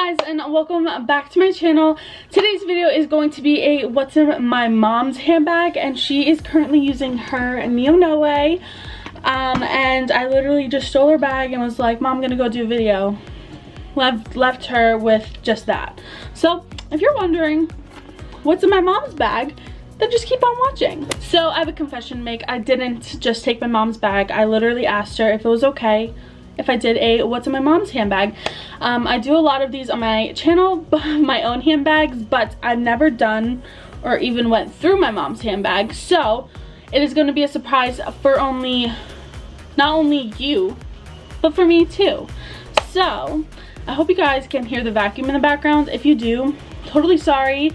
Guys, and welcome back to my channel. Today's video is going to be a what's in my mom's handbag, and she is currently using her Neo Noe. And I literally just stole her bag and was like, Mom, I'm gonna go do a video. Left her with just that. So if you're wondering what's in my mom's bag, then just keep on watching. So I have a confession to make. I didn't just take my mom's bag. I literally asked her if it was okay if I did a what's in my mom's handbag. I do a lot of these on my channel, my own handbags, but I've never done or even went through my mom's handbag. So it is going to be a surprise for not only you, but for me too. So I hope you guys can hear the vacuum in the background. If you do, totally sorry.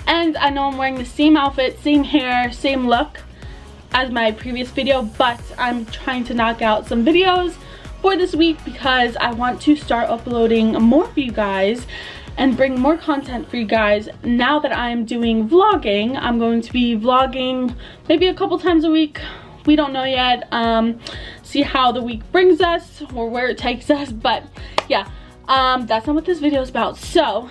And I know I'm wearing the same outfit, same hair, same look as my previous video, but I'm trying to knock out some videos for this week because I want to start uploading more for you guys and bring more content for you guys. Now that I'm doing vlogging, I'm going to be vlogging maybe a couple times a week. We don't know yet. See how the week brings us or where it takes us, but yeah, that's not what this video is about. So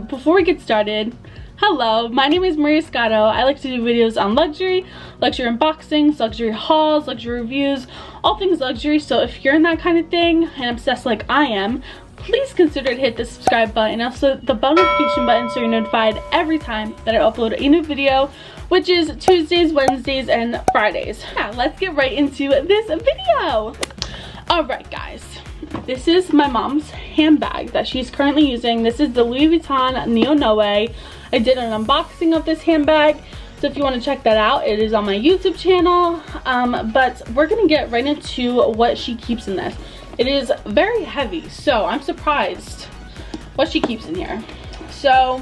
before we get started, hello, my name is Maria Scotto. I like to do videos on luxury unboxings, luxury hauls, luxury reviews, all things luxury. So if you're in that kind of thing and obsessed like I am, please consider to hit the subscribe button and also the bell notification button so you're notified every time that I upload a new video, which is Tuesdays, Wednesdays, and Fridays. Yeah, let's get right into this video. Alright guys, this is my mom's handbag that she's currently using. This is the Louis Vuitton Neo Noe. I did an unboxing of this handbag, so if you want to check that out, it is on my YouTube channel. But we're gonna get right into what she keeps in this. It is very heavy, so I'm surprised what she keeps in here. So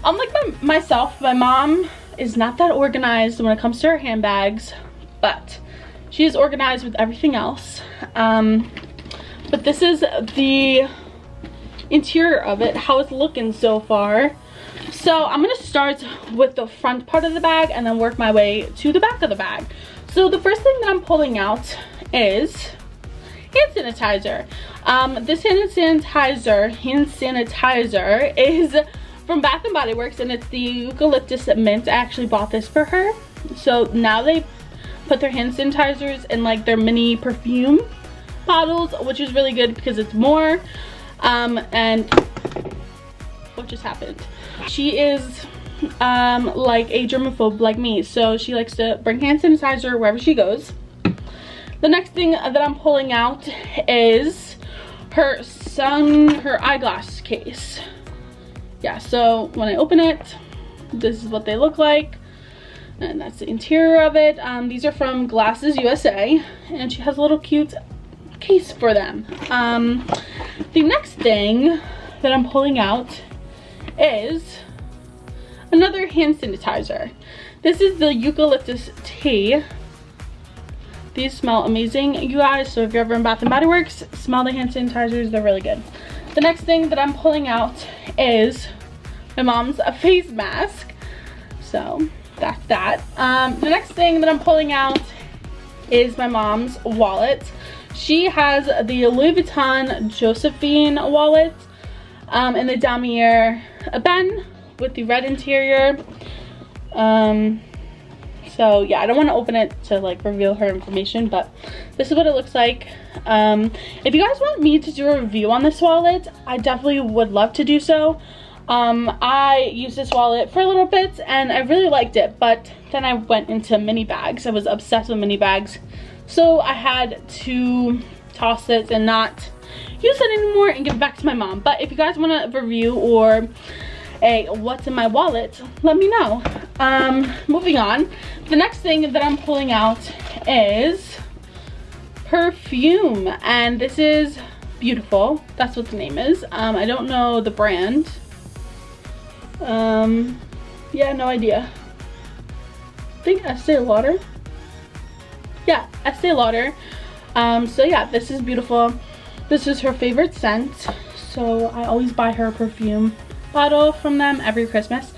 unlike myself, my mom is not that organized when it comes to her handbags, but she is organized with everything else. But this is the interior of it, how it's looking so far. So I'm going to start with the front part of the bag and then work my way to the back of the bag. So the first thing that I'm pulling out is hand sanitizer. This hand sanitizer is from Bath & Body Works, and it's the eucalyptus mint. I actually bought this for her. So now they put their hand sanitizers in like their mini perfume bottles, which is really good because it's more. And what just happened? She is like a germaphobe like me, so she likes to bring hand sanitizer wherever she goes. The next thing that I'm pulling out is her eyeglass case. Yeah, so when I open it, this is what they look like, and that's the interior of it. These are from Glasses USA, and she has a little cute case for them. The next thing that I'm pulling out is another hand sanitizer. This is the eucalyptus tea. These smell amazing, you guys, so if you're ever in Bath & Body Works, smell the hand sanitizers, they're really good. The next thing that I'm pulling out is my mom's face mask, so that's that. The next thing that I'm pulling out is my mom's wallet. She has the Louis Vuitton Josephine wallet in the damier ebene with the red interior. So yeah, I don't want to open it to like reveal her information, but this is what it looks like. If you guys want me to do a review on this wallet, I definitely would love to do so. I used this wallet for a little bit and I really liked it, but then I went into mini bags. I was obsessed with mini bags, so I had to toss it and not use it anymore and give it back to my mom. But if you guys want a review or a what's in my wallet, let me know. Moving on, the next thing that I'm pulling out is perfume, and this is Beautiful. That's what the name is. I don't know the brand. Yeah, no idea. I think Estee Lauder. Yeah, Estee Lauder. So yeah, this is Beautiful. This is her favorite scent, so I always buy her a perfume bottle from them every Christmas.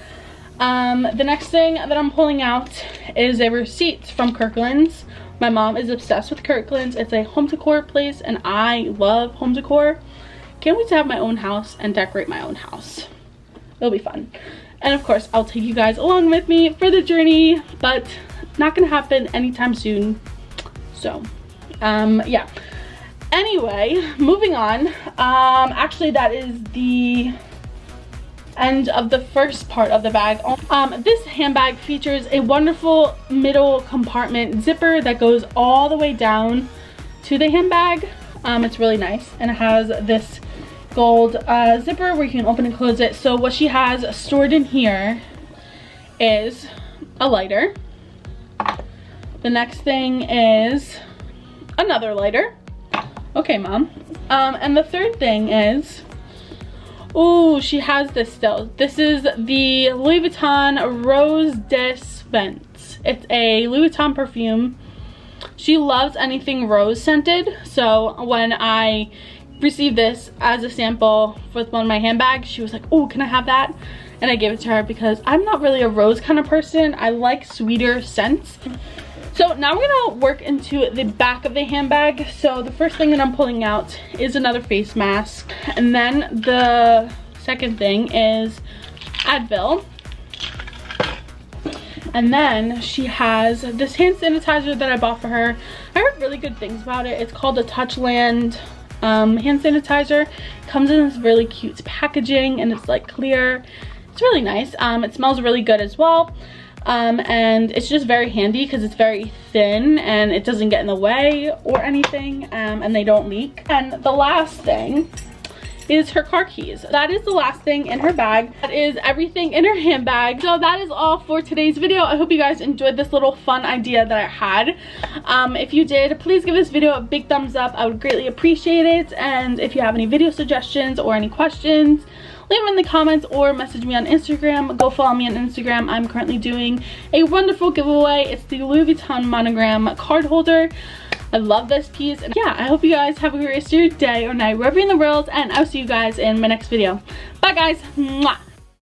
The next thing that I'm pulling out is a receipt from Kirkland's. My mom is obsessed with Kirkland's. It's a home decor place and I love home decor. can't wait to have my own house and decorate my own house. It'll be fun. And of course, I'll take you guys along with me for the journey, but not gonna happen anytime soon. So, yeah. Anyway, moving on. Actually, that is the end of the first part of the bag. This handbag features a wonderful middle compartment zipper that goes all the way down to the handbag. It's really nice, and it has this gold zipper where you can open and close it. So what she has stored in here is a lighter. The next thing is another lighter. Okay, Mom. And the third thing is, oh, she has this still. This is the Louis Vuitton Rose des Vents. It's a Louis Vuitton perfume. She loves anything rose scented, so when I received this as a sample with one of my handbags, she was like, oh, can I have that? And I gave it to her because I'm not really a rose kind of person. I like sweeter scents. So now we're gonna work into the back of the handbag. So the first thing that I'm pulling out is another face mask. And then the second thing is Advil. And then she has this hand sanitizer that I bought for her. I heard really good things about it. It's called the Touchland hand sanitizer. It comes in this really cute packaging and it's like clear. It's really nice. It smells really good as well. And it's just very handy because it's very thin and it doesn't get in the way or anything, and they don't leak. And the last thing is her car keys. That is the last thing in her bag. That is everything in her handbag. So that is all for today's video. I hope you guys enjoyed this little fun idea that I had. If you did, please give this video a big thumbs up. I would greatly appreciate it. And if you have any video suggestions or any questions, leave them in the comments or message me on Instagram. Go follow me on Instagram. I'm currently doing a wonderful giveaway. It's the Louis Vuitton monogram card holder. I love this piece. And yeah, I hope you guys have a great rest of your day or night wherever you're in the world, and I'll see you guys in my next video. Bye guys. Mwah.